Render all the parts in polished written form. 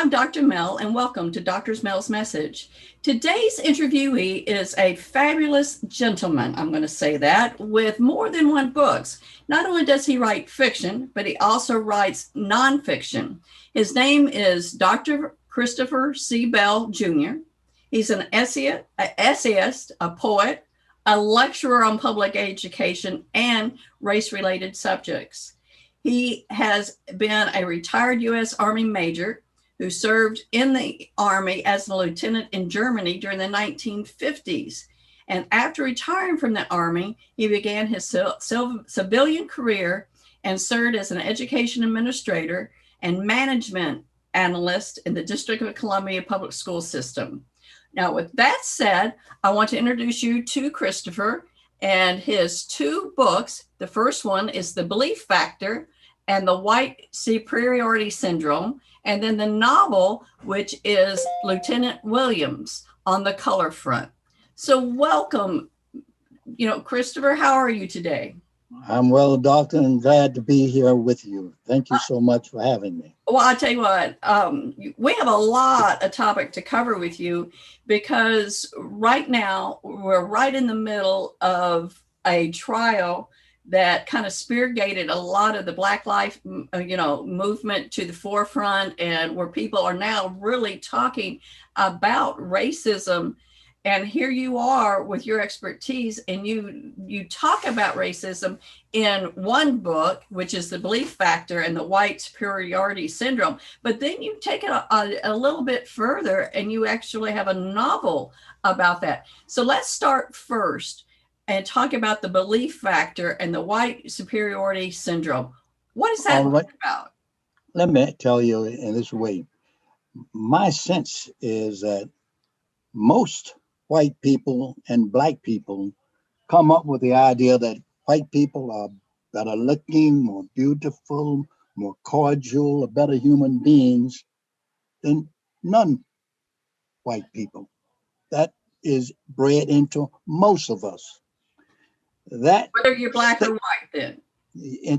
I'm Dr. Mel, and welcome to Dr. Mel's Message. Today's interviewee is a fabulous gentleman, I'm going to say that, with more than one books. Not only does he write fiction, but he also writes nonfiction. His name is Dr. Christopher C. Bell Jr. He's an essayist, a poet, a lecturer on public education and race-related subjects. He has been a retired U.S. Army major who served in the Army as a lieutenant in Germany during the 1950s. And after retiring from the Army, he began his civilian career and served as an education administrator and management analyst in the District of Columbia public school system. Now, with that said, I want to introduce you to Christopher and his two books. The first one is The Belief Factor and the White Superiority Syndrome, and then the novel, which is Lieutenant Williams on the color front. So welcome, Christopher, how are you today? I'm well, doctor, and glad to be here with you. Thank you so much for having me. Well, I'll tell you what, we have a lot of topic to cover with you because right now we're right in the middle of a trial that kind of speargated a lot of the Black Life, movement to the forefront, and where people are now really talking about racism. And here you are with your expertise, and you talk about racism in one book, which is The Belief Factor and the White Superiority Syndrome. But then you take it a little bit further, and you actually have a novel about that. So let's start first and talk about The Belief Factor and the White Superiority Syndrome. What is that about? Let me tell you in this way. My sense is that most white people and Black people come up with the idea that white people are better looking, more beautiful, more cordial, better human beings than non-white people. That is bred into most of us. That whether you're Black or white, then.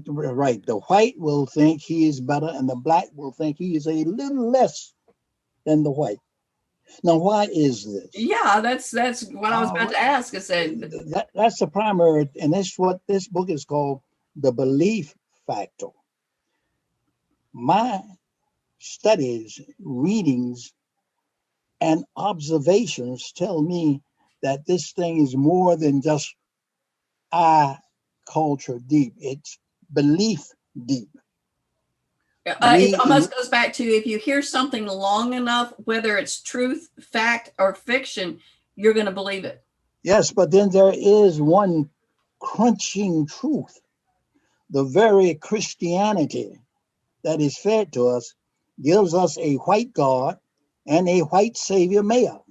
Right. The white will think he is better, and the Black will think he is a little less than the white. Now, why is this? Yeah, that's what I was about to ask. I said that's the primary, and that's what this book is called, The Belief Factor. My studies, readings, and observations tell me that this thing is more than just culture deep. It's belief deep. It almost goes back to, if you hear something long enough, whether it's truth, fact, or fiction, you're going to believe it. Yes, but then there is one crunching truth. The very Christianity that is fed to us gives us a white God and a white Savior male.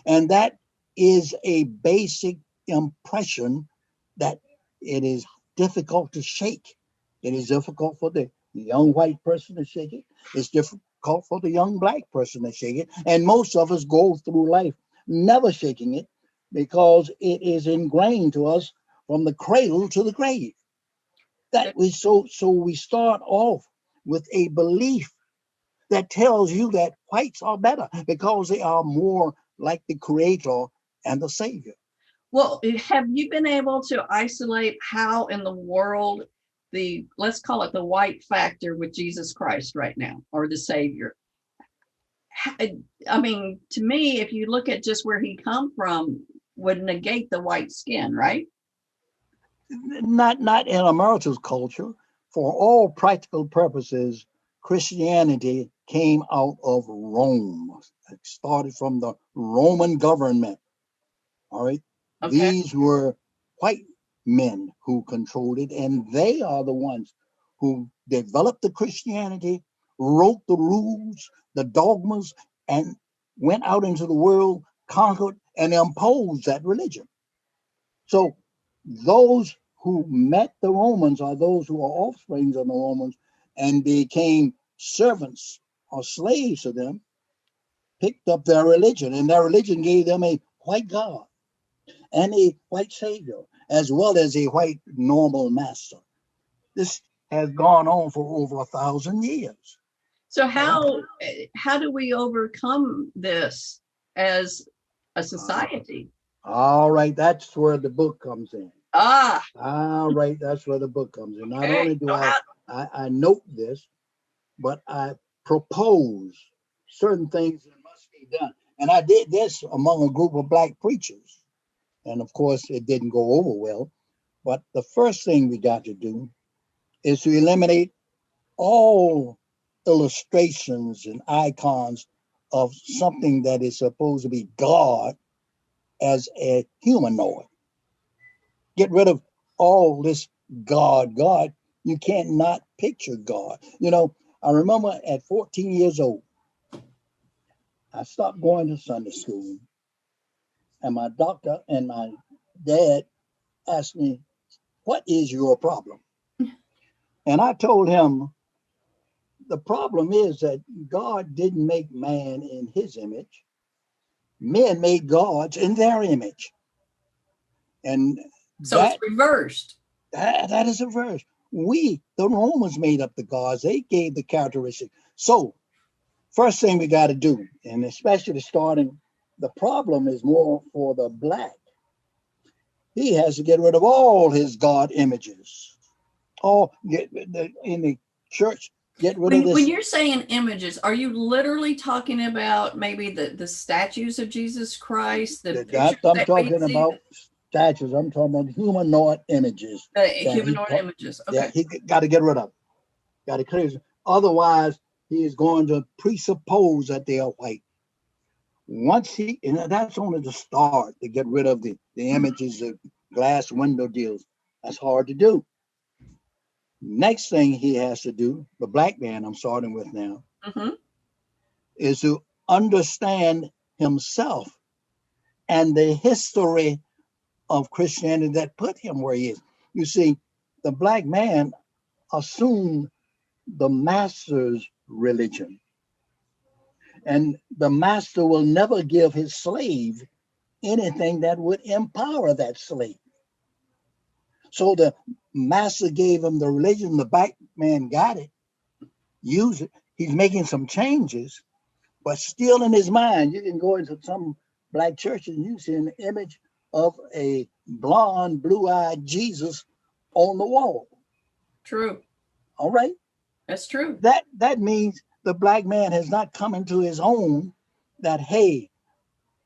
And that is a basic impression that it is difficult to shake. It is difficult for the young white person to shake it. It's difficult for the young Black person to shake it. And most of us go through life never shaking it because it is ingrained to us from the cradle to the grave. That we so we start off with a belief that tells you that whites are better because they are more like the Creator and the Savior. Well, have you been able to isolate how in the world let's call it the white factor with Jesus Christ right now, or the Savior? I mean, to me, if you look at just where he come from, would negate the white skin, right? Not in America's culture. For all practical purposes, Christianity came out of Rome. It started from the Roman government. All right. Okay. These were white men who controlled it, and they are the ones who developed the Christianity, wrote the rules, the dogmas, and went out into the world, conquered, and imposed that religion. So those who met the Romans are those who are offsprings of the Romans and became servants or slaves to them, picked up their religion, and their religion gave them a white God and a white Savior, as well as a white normal master. This has gone on for over 1,000 years. So how do we overcome this as a society? All right, that's where the book comes in. Ah, All right, that's where the book comes in. Not okay. only do So how, I note this, but I propose certain things that must be done. And I did this among a group of black preachers. And of course, it didn't go over well. But the first thing we got to do is to eliminate all illustrations and icons of something that is supposed to be God as a humanoid. Get rid of all this God, God. You can't not picture God. You know, I remember at 14 years old, I stopped going to Sunday school, and my doctor and my dad asked me, "What is your problem?" And I told him, the problem is that God didn't make man in his image. Men made gods in their image. And so it's that reversed. that is a verse. The Romans, made up the gods. They gave the characteristic. So, first thing we got to do, and especially starting, the problem is more for the black. He has to get rid of all his God images. In the church, get rid of When this. you're saying images, are you literally talking about maybe the statues of Jesus Christ, the That pictures I'm that we talking see, about statues. I'm talking about humanoid images the that humanoid images? Okay. he got to get rid of. Got to clear. Otherwise, he is going to presuppose that they are white. And that's only the start, to get rid of the images of glass window deals. That's hard to do. Next thing he has to do, the black man I'm starting with now, Mm-hmm. is to understand himself and the history of Christianity that put him where he is. You see, the black man assumed the master's religion, and the master will never give his slave anything that would empower that slave. So the master gave him the religion, the black man got it, use it. He's making some changes, but still in his mind, you can go into some black church and you see an image of a blonde, blue-eyed Jesus on the wall. True. All right. That's true. That means the black man has not come into his own, that, hey,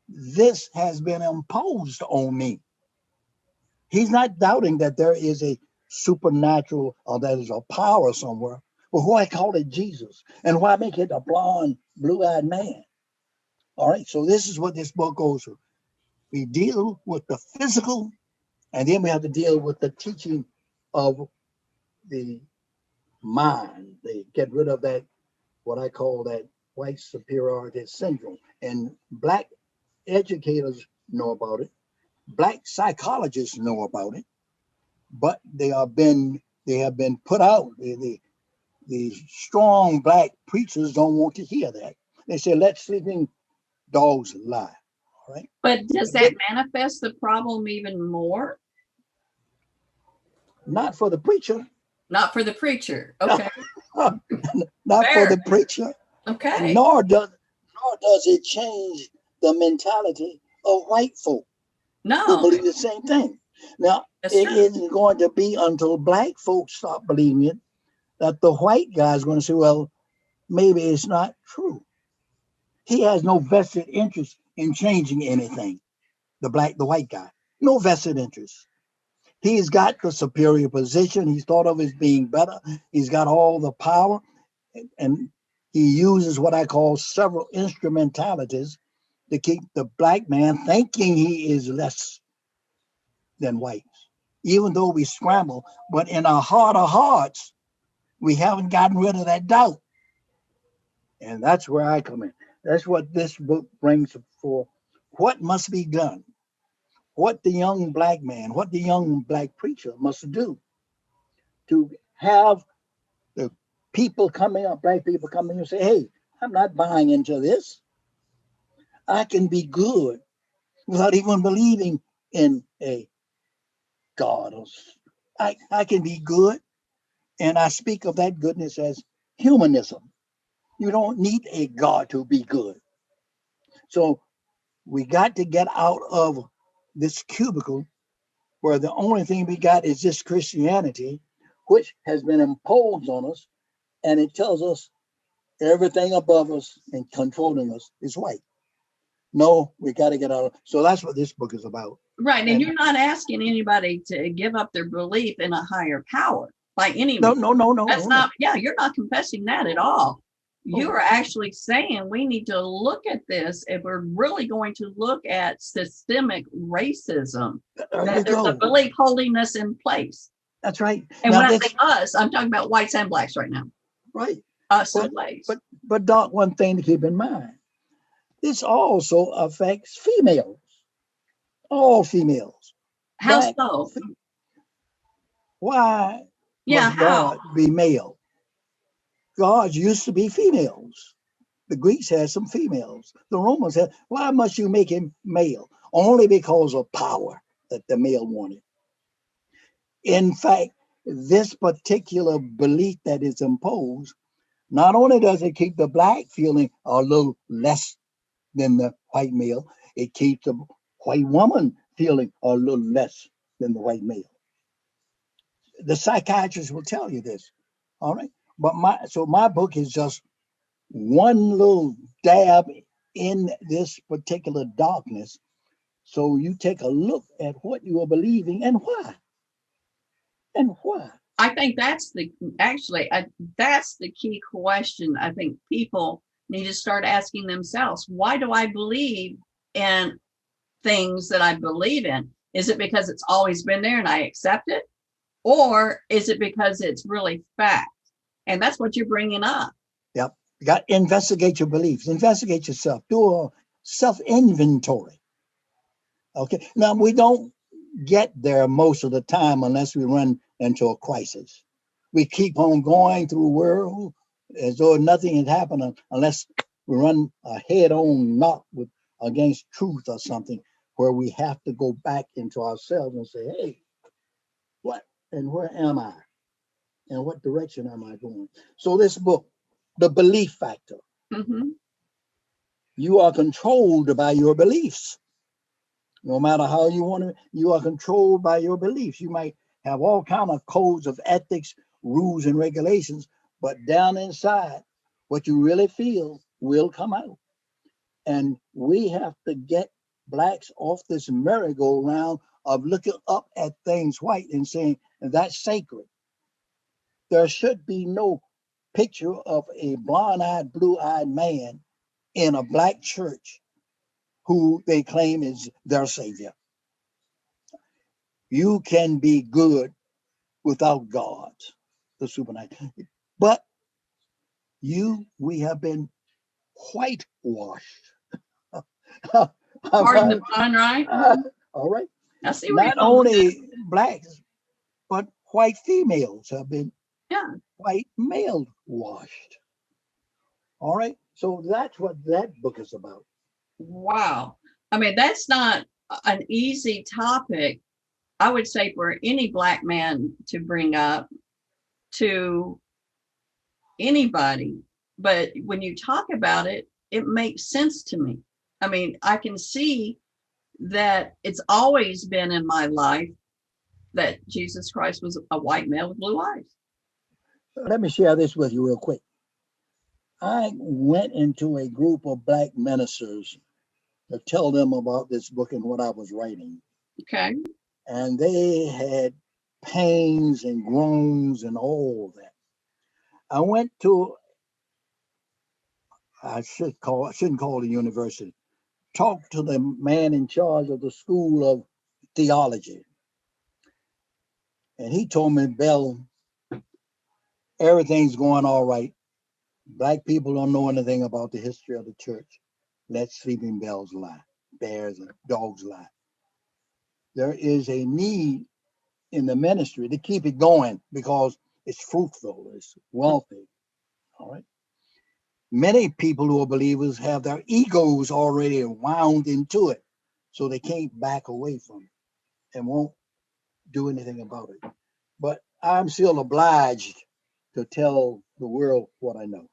this has been imposed on me. He's not doubting that there is a supernatural, or that is a power somewhere. But why call it Jesus? And why make it a blonde, blue-eyed man? All right. So this is what this book goes through. We deal with the physical, and then we have to deal with the teaching of the mind. They get rid of that, what I call that white superiority syndrome. And black educators know about it. Black psychologists know about it, but they have been put out. The strong black preachers don't want to hear that. They say, let sleeping dogs lie. All right. But does that Get, manifest the problem even more? not for the preacher. Not for the preacher. Okay. Not for Fair. the preacher. Okay. Nor does it change the mentality of white folk who No, believe the same thing. Now, that's it true. isn't going to be until black folks stop believing it that the white guy is going to say, well, maybe it's not true. He has no vested interest in changing anything. The white guy, no vested interest. He's got the superior position. He's thought of as being better. He's got all the power, and he uses what I call several instrumentalities to keep the black man thinking he is less than whites, even though we scramble. But in our heart of hearts, we haven't gotten rid of that doubt. And that's where I come in. That's what this book brings for what must be done, what the young black man, what the young black preacher must do to have the people coming up, black people coming and say, hey, I'm not buying into this. I can be good without even believing in a God. I can be good, and I speak of that goodness as humanism. You don't need a God to be good. So we got to get out of this cubicle where the only thing we got is this Christianity, which has been imposed on us, and it tells us everything above us and controlling us is white. No, we got to get out of. So that's what this book is about. Right. And And you're not asking anybody to give up their belief in a higher power by any no, means. no, no, no, That's no, not, no. yeah, you're not confessing that at all. You Oh, are actually saying we need to look at this if we're really going to look at systemic racism, there you that there's a go. belief holding us in place. That's right. And Now when I this say us, I'm talking about whites and blacks right now. right, Us but and blacks. but Doc, one thing to keep in mind: this also affects females, all females. How Black. so? Why Yeah, must how? God be male? Gods used to be females. The Greeks had some females. The Romans had. Why must you make him male? Only because of power that the male wanted. In fact, this particular belief that is imposed, not only does it keep the black feeling a little less than the white male, it keeps the white woman feeling a little less than the white male. The psychiatrist will tell you this. All right. But my book is just one little dab in this particular darkness. So you take a look at what you are believing and why. And why. I think that's the actually that's the key question. I think people need to start asking themselves, why do I believe in things that I believe in? Is it because it's always been there and I accept it? Or is it because it's really fact? And that's what you're bringing up. Yep. You got to investigate your beliefs, investigate yourself, do a self inventory. Okay. Now, we don't get there most of the time unless we run into a crisis. We keep on going through the world as though nothing had happened unless we run a head on knock with against truth or something where we have to go back into ourselves and say, hey, what and where am I? And what direction am I going? So this book, The Belief Factor, Mm-hmm. you are controlled by your beliefs. No matter how you want to, you are controlled by your beliefs. You might have all kind of codes of ethics, rules, and regulations, but down inside, what you really feel will come out. And we have to get blacks off this merry-go-round of looking up at things white and saying that's sacred. There should be no picture of a blonde-eyed, blue-eyed man in a black church who they claim is their savior. You can be good without God, the supernatural. But we have been whitewashed. Pardon the pun, right? All right. I see where you're Not going with that. only blacks, but white females have been Yeah. white male washed. All right. So that's what that book is about. Wow. I mean, that's not an easy topic, I would say, for any black man to bring up to anybody. But when you talk about it, it makes sense to me. I mean, I can see that it's always been in my life that Jesus Christ was a white male with blue eyes. Let me share this with you real quick. I went into a group of black ministers to tell them about this book and what I was writing. Okay. And they had pains and groans and all that. I went to, I shouldn't call it a university, talked to the man in charge of the school of theology. And he told me, Bell, everything's going all right. Black people don't know anything about the history of the church. Let sleeping bells lie, bears and dogs lie. There is a need in the ministry to keep it going because it's fruitful, it's wealthy. All right. Many people who are believers have their egos already wound into it, so they can't back away from it and won't do anything about it. But I'm still obliged to tell the world what I know.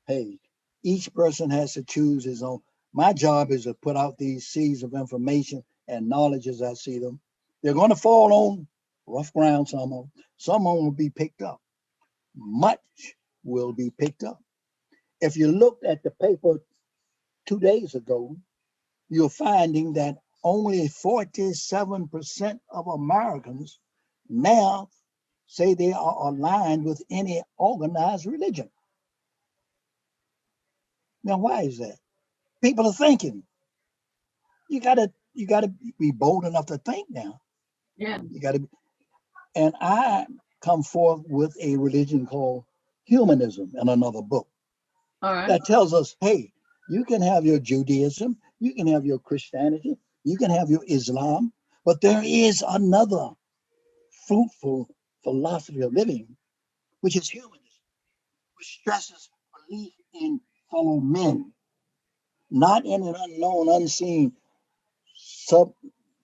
Hey, each person has to choose his own. My job is to put out these seeds of information and knowledge as I see them. They're going to fall on rough ground, some of them. Some of them will be picked up. Much will be picked up. If you looked at the paper 2 days ago, you're finding that only 47% of Americans now say they are aligned with any organized religion. Now, why is that? People are thinking. You gotta be bold enough to think now. Yeah. You gotta be, and I come forth with a religion called humanism in another book All right. that tells us, hey, you can have your Judaism, you can have your Christianity, you can have your Islam, but there is another fruitful philosophy of living, which is humanism, which stresses belief in fellow men, not in an unknown, unseen, sub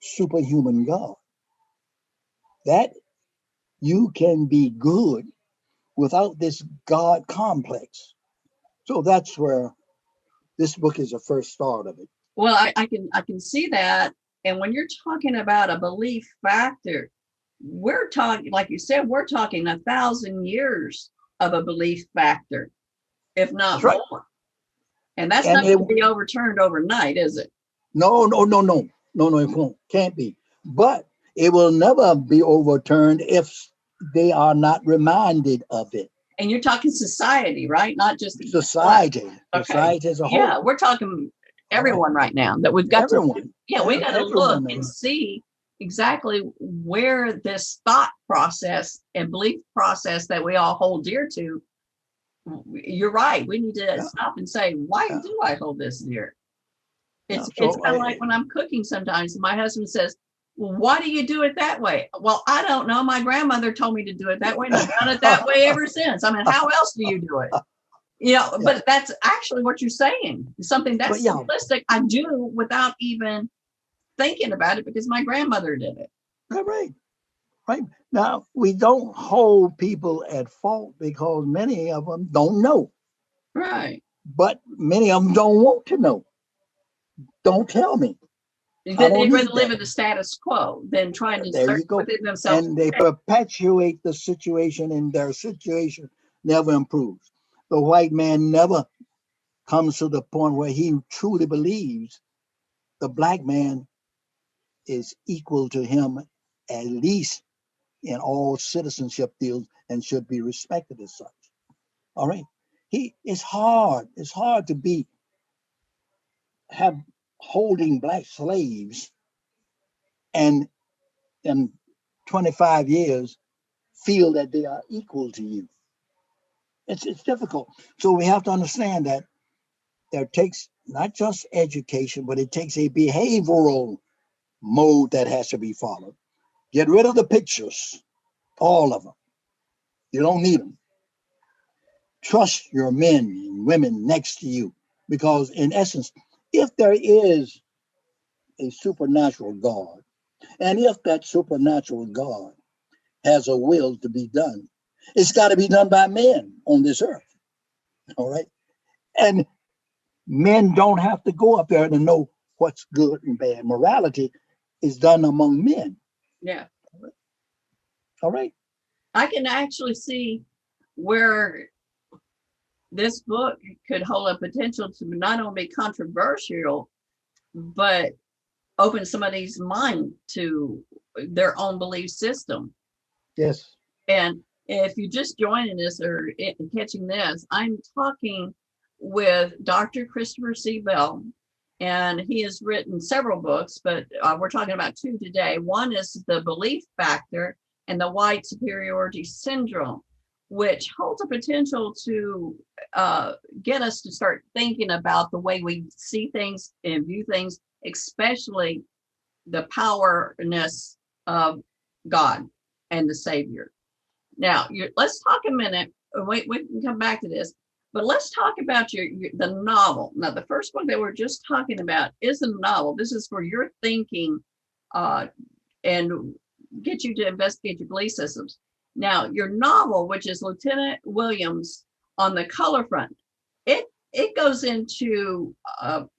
superhuman God. That you can be good without this God complex. So that's where this book is the first start of it. Well, I can see that. And when you're talking about a belief factor, we're talking, like you said, we're talking 1,000 years of a belief factor, if That's not right. more. And that's And not it, going to be overturned overnight, is it? no, no, no, no, no, no, it won't, can't be. But it will never be overturned if they are not reminded of it. And you're talking society, right? Not just what? Society, Okay. society as a Yeah, whole. we're talking All right. everyone right now that we've got to, Everyone, yeah, we got to look everyone. and see exactly where this thought process and belief process that we all hold dear to. You're right. We need to Yeah, stop and say, why yeah, do I hold this dear? yeah. It's So kind of like when I'm cooking sometimes. My husband says, well, why do you do it that way? Well, I don't know. My grandmother told me to do it that way, and I've done it that way ever since. I mean, how else do you do it? yeah, But that's actually what you're saying. Something but that's yeah, simplistic, I do without even thinking about it because my grandmother did it. right, right. Now we don't hold people at fault because many of them don't know, Right. but many of them don't want to know. Don't tell me. I don't They'd rather need live that. in the status quo than trying to There search you go. within themselves. And they perpetuate the situation, and their situation never improves. The white man never comes to the point where he truly believes the black man is equal to him, at least in all citizenship deals, and should be respected as such. All right. It's hard. It's hard to be have holding black slaves and in 25 years feel that they are equal to you. It's difficult. So we have to understand that there takes not just education, but it takes a behavioral mode that has to be followed. Get rid of the pictures, all of them. You don't need them. Trust your men and women next to you, because in essence, if there is a supernatural God, and if that supernatural God has a will to be done, it's got to be done by men on this earth. All right. And men don't have to go up there to know what's good and bad. Morality is done among men. Yeah. All right. I can actually see where this book could hold a potential to not only be controversial, but open somebody's mind to their own belief system. Yes. And if you're just joining us or catching this, I'm talking with Dr. Christopher C. Bell, and he has written several books, but we're talking about two today. One is The Belief Factor and the White Superiority Syndrome, which holds a potential to get us to start thinking about the way we see things and view things, especially the powerness of God and the Savior. Now, let's talk a minute. We can come back to this, but let's talk about the novel. Now, the first one that we're just talking about is a novel. This is for your thinking uh, and get you to investigate your belief systems. Now, your novel, which is Lieutenant Williams on the Color Front. it goes into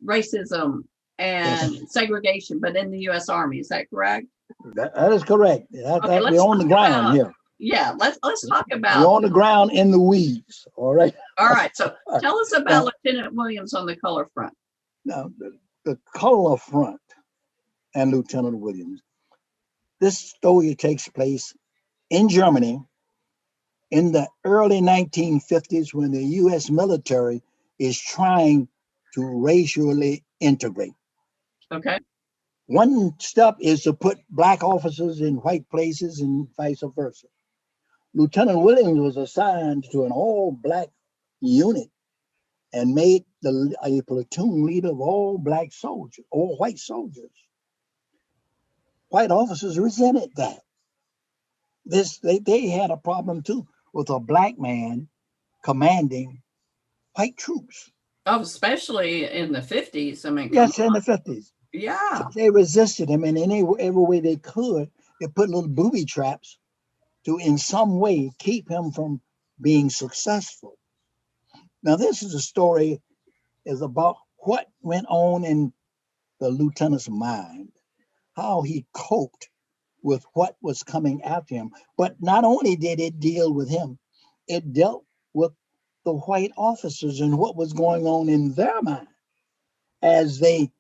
racism and Yes, segregation, but in the U.S. Army. Is that correct? that is correct. Okay, We're let's on the talk ground about here. yeah. Let's talk We're about. on the ground in the weeds. All right. All right. So tell us about Now, Lieutenant Williams on the color front. now the color front and Lieutenant Williams. This story takes place in Germany in the early 1950s when the U.S. military is trying to racially integrate. Okay. One step is to put black officers in white places and vice versa. Lieutenant Williams was assigned to an all black unit and made a platoon leader of all black soldiers, all white soldiers. White officers resented that. They had a problem too with a black man commanding white troops. Oh, especially in the 50s. I mean, come Yes, in the 50s. on. Yeah. They resisted him, and in every way they could, they put little booby traps to, in some way, keep him from being successful. Now, this is a story is about what went on in the lieutenant's mind, how he coped with what was coming after him. But not only did it deal with him, it dealt with the white officers and what was going on in their mind as they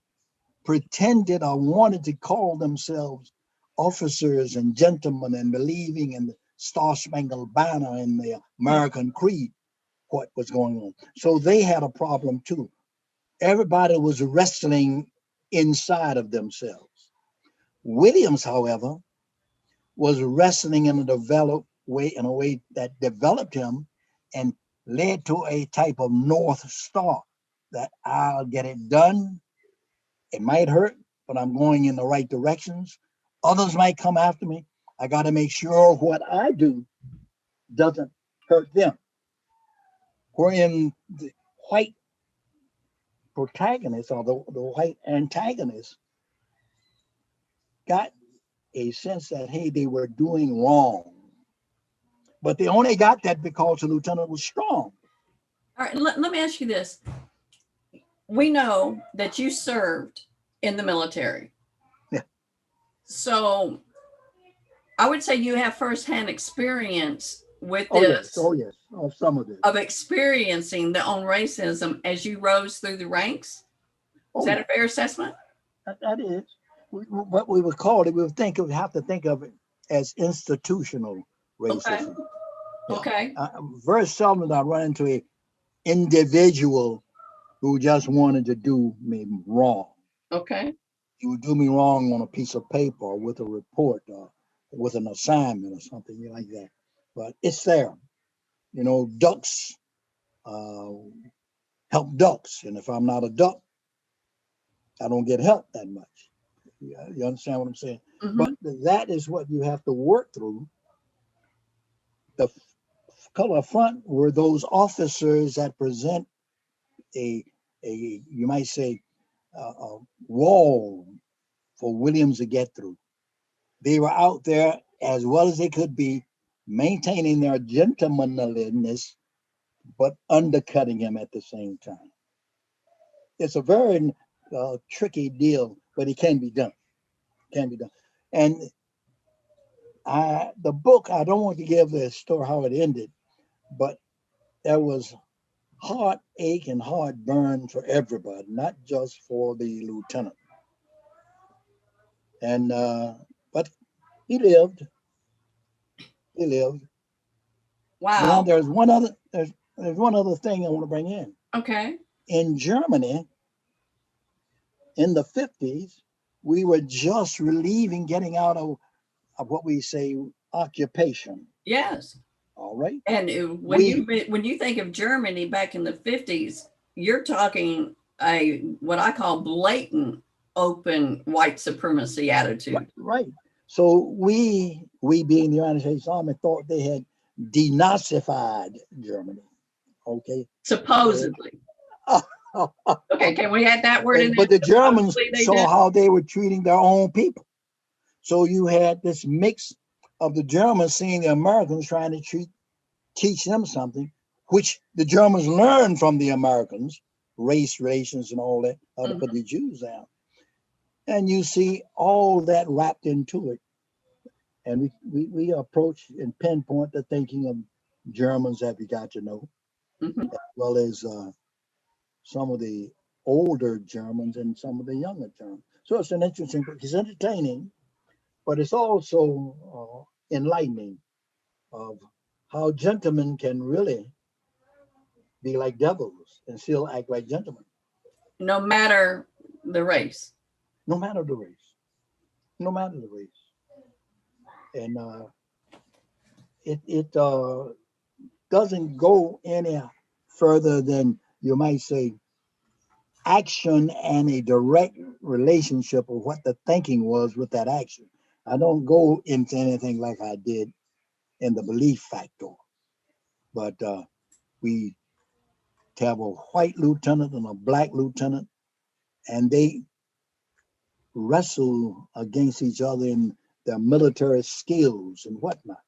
pretended or wanted to call themselves officers and gentlemen and believing in the Star Spangled Banner and the American Creed, what was going on. So they had a problem too. Everybody was wrestling inside of themselves. Williams, however, was wrestling in a way that developed him and led to a type of North Star that I'll get it done. It might hurt, but I'm going in the right directions. Others might come after me. I got to make sure what I do doesn't hurt them. Wherein the white protagonist or the white antagonist got a sense that, hey, they were doing wrong. But they only got that because the lieutenant was strong. All right. Let me ask you this. We know that you served in the military. Yeah. So I would say you have firsthand experience with Oh, yes. this, Oh, yes. Oh, some of it. of experiencing the own racism as you rose through the ranks. Is Oh, that yeah. a fair assessment? That is. What we would call it, we have to think of it as institutional Okay. racism. Yeah. Okay. Very seldom I run into an individual who just wanted to do me wrong. Okay. He would do me wrong on a piece of paper or with a report or with an assignment or something like that. But it's there. You know, ducks uh, help ducks. And if I'm not a duck, I don't get help that much. You understand what I'm saying? But Mm-hmm. that is what you have to work through. The color front were those officers that present a, you might say, a wall for Williams to get through. They were out there as well as they could be, maintaining their gentlemanliness, but undercutting him at the same time. It's a very tricky deal, but it can be done. Can be done. And the book, I don't want to give the story how it ended, but there was heartache and heartburn for everybody, not just for the lieutenant. And but he lived. He lived. Now Wow. there's one other thing I want to bring in. Okay. In Germany, in the 50s, we were just relieving, getting out of what we say occupation. Yes. All right. And We when you think of Germany back in the 50s, you're talking a what I call blatant open white supremacy attitude. right. So we being the United States Army thought they had denazified Germany. Okay. Supposedly. Okay, can we add that word in there? But the Germans Supposedly they saw did. how they were treating their own people. So you had this mix of the Germans seeing the Americans trying to teach them something, which the Germans learned from the Americans, race relations and all that, how to put the Jews down. And you see all that wrapped into it. And we approach and pinpoint the thinking of Germans that we got to know, as well as some of the older Germans and some of the younger Germans. So it's an interesting book. It's entertaining, but it's also enlightening of how gentlemen can really be like devils and still act like gentlemen. No matter the race. No matter the race. No matter the race. And it doesn't go any further than, you might say, action and a direct relationship of what the thinking was with that action. I don't go into anything like I did in the belief factor, but we have a white lieutenant and a black lieutenant, and they wrestle against each other in their military skills and whatnot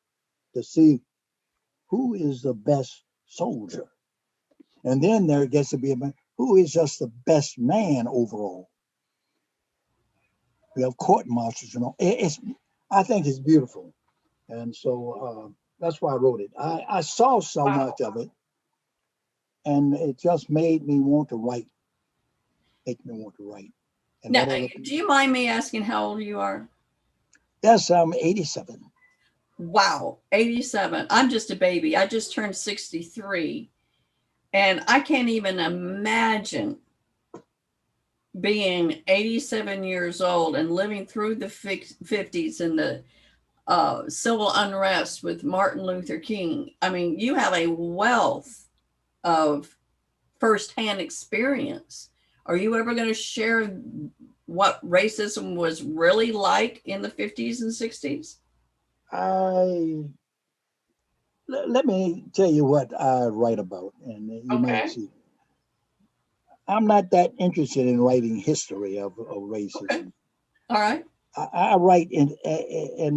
to see who is the best soldier. And then there gets to be who is just the best man overall. We have court martials, you know. I think it's beautiful. And so that's why I wrote it. I saw so much of it, and it just made me want to write. And Now, do you mind me asking how old you are? Yes, I'm 87. Wow, 87. I'm just a baby. I just turned 63. And I can't even imagine being 87 years old and living through the 50s and the civil unrest with Martin Luther King. I mean, you have a wealth of firsthand experience. Are you ever going to share what racism was really like in the 50s and 60s? Let me tell you what I write about, and you might see. I'm not that interested in writing history of racism. Okay. All right. I write in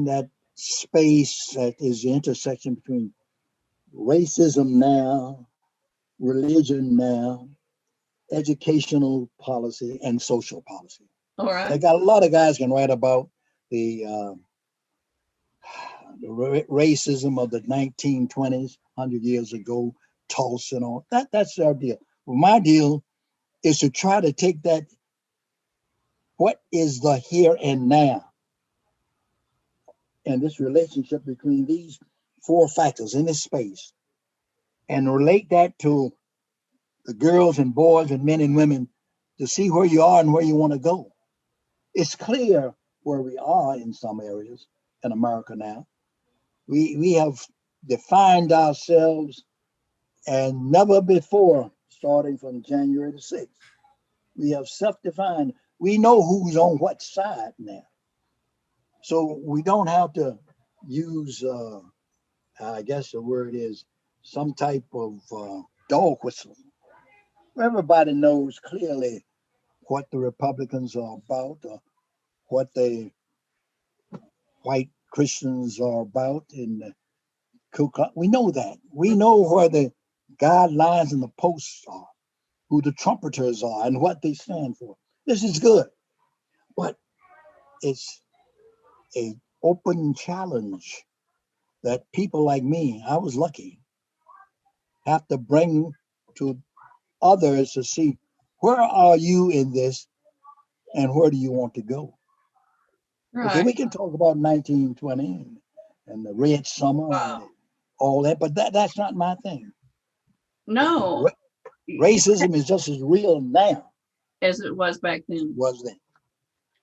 that space that is the intersection between racism now, religion now, educational policy, and social policy. All right. They got a lot of guys can write about the racism of the 1920s, 100 years ago, Tulsa and all. That's our deal. Well, my deal is to try to take that, what is the here and now, and this relationship between these four factors in this space, and relate that to the girls and boys and men and women to see where you are and where you want to go. It's clear where we are in some areas in America now. We have defined ourselves, and never before, starting from January the 6th. We have self-defined. We know who's on what side now. So we don't have to use, I guess the word is, some type of dog whistle. Everybody knows clearly what the Republicans are about, what the white Christians are about in the Ku Klux. We know that. We know where the guidelines and the posts are, who the trumpeters are, and what they stand for. This is good, but it's a open challenge that people like me, I was lucky, have to bring to others to see, where are you in this and where do you want to go? Right. Okay, we can talk about 1920 and the Red Summer and all that, but that's not my thing. No. Racism is just as real now as it was back then.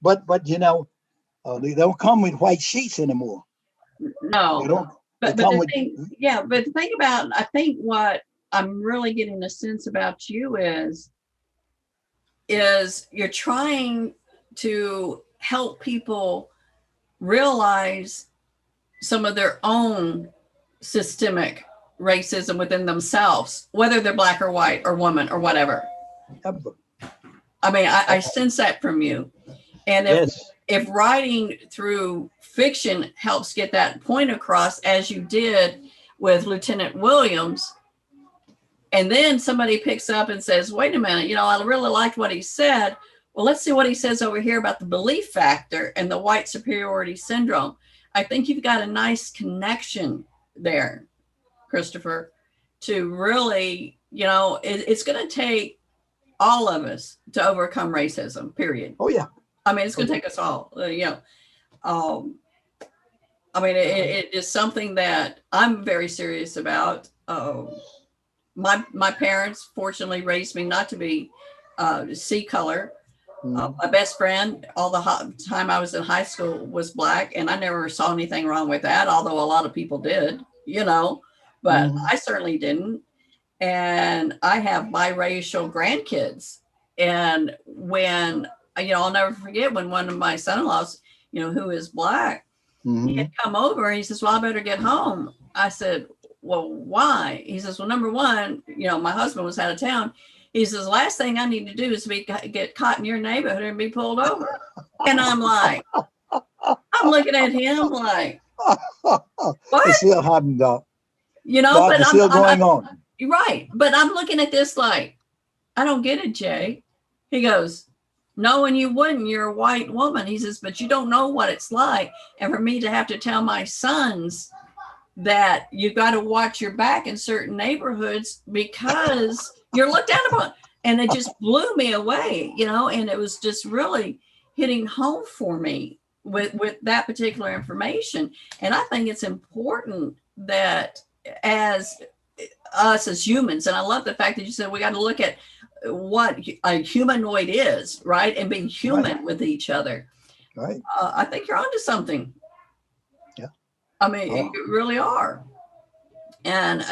But you know, they don't come with white sheets anymore. No. They don't. But the thing about, I think what I'm really getting a sense about you is you're trying to help people realize some of their own systemic racism within themselves, whether they're black or white or woman or whatever. I mean, I sense that from you. And if writing through fiction helps get that point across, as you did with Lieutenant Williams, And then somebody picks up and says, wait a minute, I really liked what he said. Well, let's see what he says over here about the belief factor and the white superiority syndrome. I think you've got a nice connection there, Christopher, to really, it's going to take all of us to overcome racism, period. Oh, yeah. I mean, it's going to take us all, it is something that I'm very serious about. My parents fortunately raised me not to be see color. My best friend all the time I was in high school was Black, and I never saw anything wrong with that, although a lot of people did, but I certainly didn't. And I have biracial grandkids. And when, I'll never forget when one of my son-in-laws, who is Black, he had come over and he says, well, I better get home. I said, well, why? He says, well, number one, my husband was out of town. He says, the last thing I need to do is get caught in your neighborhood and be pulled over. And I'm like, I'm looking at him like, what? It's still happening, Doc. But it's still going on. Right. But I'm looking at this like, I don't get it, Jay. He goes, no, and you wouldn't. You're a white woman. He says, but you don't know what it's like. And for me to have to tell my sons that you've got to watch your back in certain neighborhoods because you're looked down upon. And it just blew me away, and it was just really hitting home for me with that particular information. And I think it's important that as us as humans, and I love the fact that you said we got to look at what a humanoid is, right? And being human with each other. Right. I think you're onto something. Yeah. I mean, you really are. And,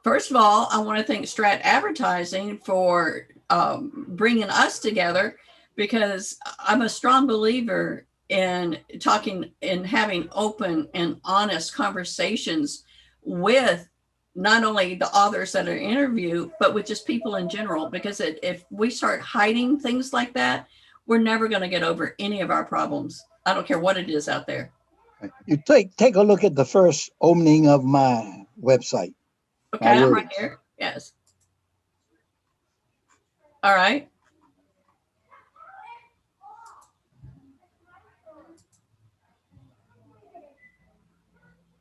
first of all, I want to thank Strat Advertising for bringing us together, because I'm a strong believer in talking and having open and honest conversations with not only the authors that are interviewed, but with just people in general, because if we start hiding things like that, we're never going to get over any of our problems. I don't care what it is out there. You take a look at the first opening of my website. Okay, I'm right here. Yes. All right.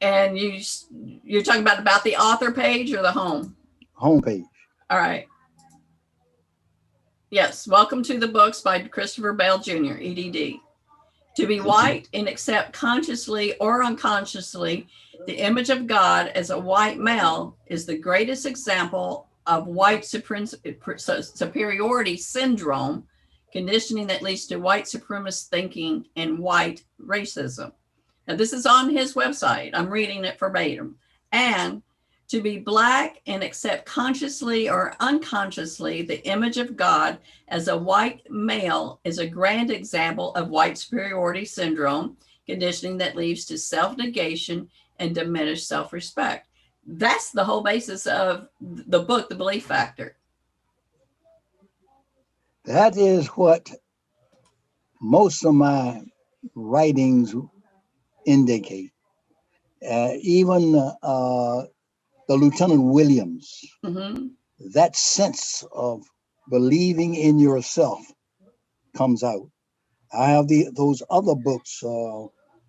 And you're talking about the author page or the home? Homepage. All right. Yes. Welcome to the books by Christopher Bell Jr., ED.D. To be white and accept consciously or unconsciously the image of God as a white male is the greatest example of white superiority syndrome, conditioning that leads to white supremacist thinking and white racism. Now, this is on his website. I'm reading it verbatim. And to be Black and accept consciously or unconsciously the image of God as a white male is a grand example of white superiority syndrome, conditioning that leads to self-negation and diminished self-respect. That's the whole basis of the book, The Belief Factor. That is what most of my writings indicate. Even the Lieutenant Williams, that sense of believing in yourself comes out. I have those other books,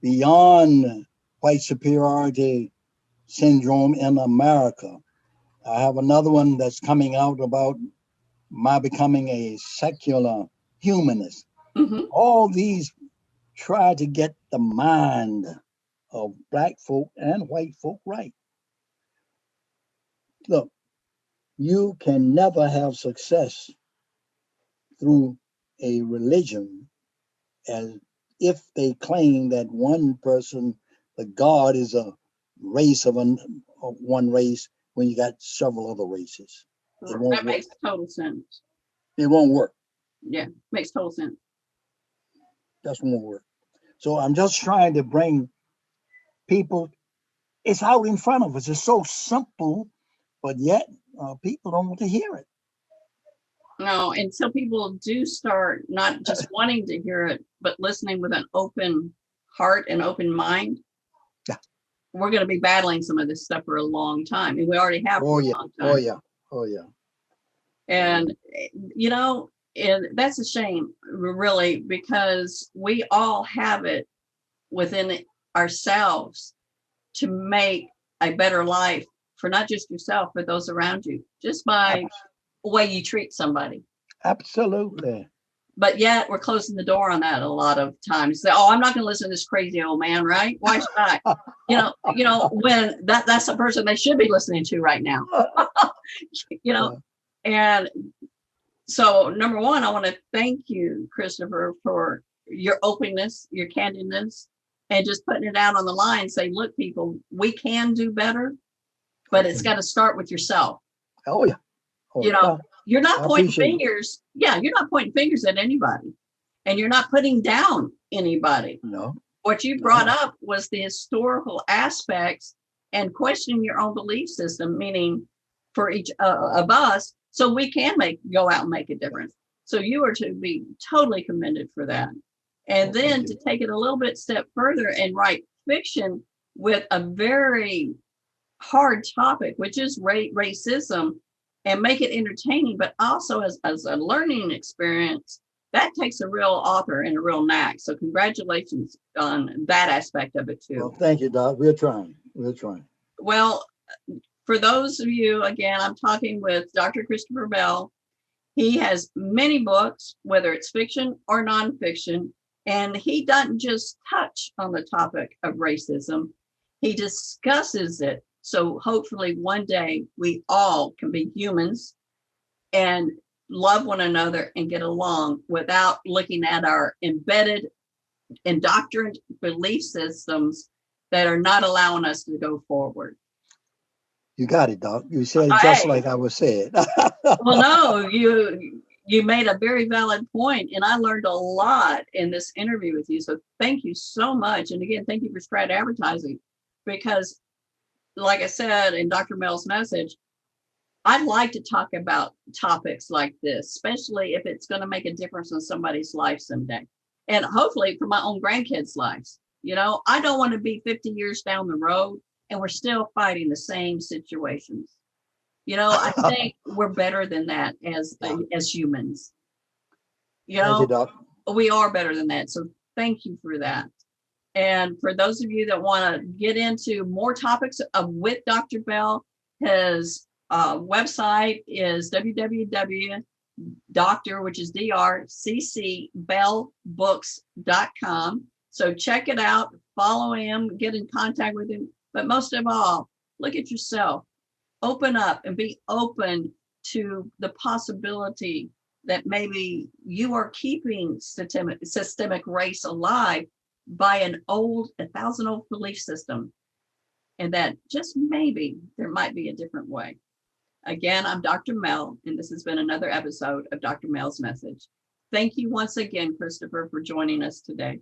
Beyond White Superiority Syndrome in America. I have another one that's coming out about my becoming a secular humanist. All these try to get the mind of Black folk and white folk right. Look, you can never have success through a religion as if they claim that one person, the God, is a race of one race when you got several other races. It won't work. Makes total sense. It won't work. Yeah, makes total sense. That won't work. So I'm just trying to bring people, it's out in front of us. It's so simple, but yet people don't want to hear it. No, and so people do start not just wanting to hear it, but listening with an open heart and open mind. Yeah. we're going to be battling some of this stuff for a long time. And we already have Oh for a yeah. long time. Oh yeah. Oh yeah. And, you know, and that's a shame, really, because we all have it within ourselves to make a better life for not just yourself, but those around you, just by the way you treat somebody. Absolutely. But yet we're closing the door on that a lot of times. Say, oh, I'm not going to listen to this crazy old man, right? Why should I? When that's the person they should be listening to right now. And so, number one, I want to thank you, Christopher, for your openness, your candidness, and just putting it out on the line. Say, look, people, we can do better, but it's got to start with yourself. Oh yeah. Oh, You're not pointing fingers. Yeah, you're not pointing fingers at anybody, and you're not putting down anybody. No. What you brought up was the historical aspects and questioning your own belief system, meaning for each of us, so we can go out and make a difference. So you are to be totally commended for that. And then to take it a little bit step further and write fiction with a very hard topic, which is racism, and make it entertaining, but also as a learning experience, that takes a real author and a real knack. So congratulations on that aspect of it too. Well, thank you, Doc. We're trying. Well, for those of you, again, I'm talking with Dr. Christopher Bell. He has many books, whether it's fiction or nonfiction, and he doesn't just touch on the topic of racism, he discusses it. So hopefully one day we all can be humans and love one another and get along without looking at our embedded, indoctrined belief systems that are not allowing us to go forward. You got it, Doc. You said it just like I was said. Well, no, you made a very valid point, and I learned a lot in this interview with you. So thank you so much. And again, thank you for Strat Advertising, because like I said in Dr. Mel's message, I'd like to talk about topics like this, especially if it's going to make a difference in somebody's life someday. And hopefully for my own grandkids' lives. I don't want to be 50 years down the road and we're still fighting the same situations. I think we're better than that as humans. Thank you, Doc. We are better than that. So thank you for that. And for those of you that want to get into more topics with Dr. Bell, his website is www.dr, which is drccbellbooks.com. So check it out, follow him, get in contact with him. But most of all, look at yourself. Open up and be open to the possibility that maybe you are keeping systemic race alive by a 1,000-year-old belief system, and that just maybe there might be a different way. Again, I'm Dr. Mel, and this has been another episode of Dr. Mel's Message. Thank you once again, Christopher, for joining us today.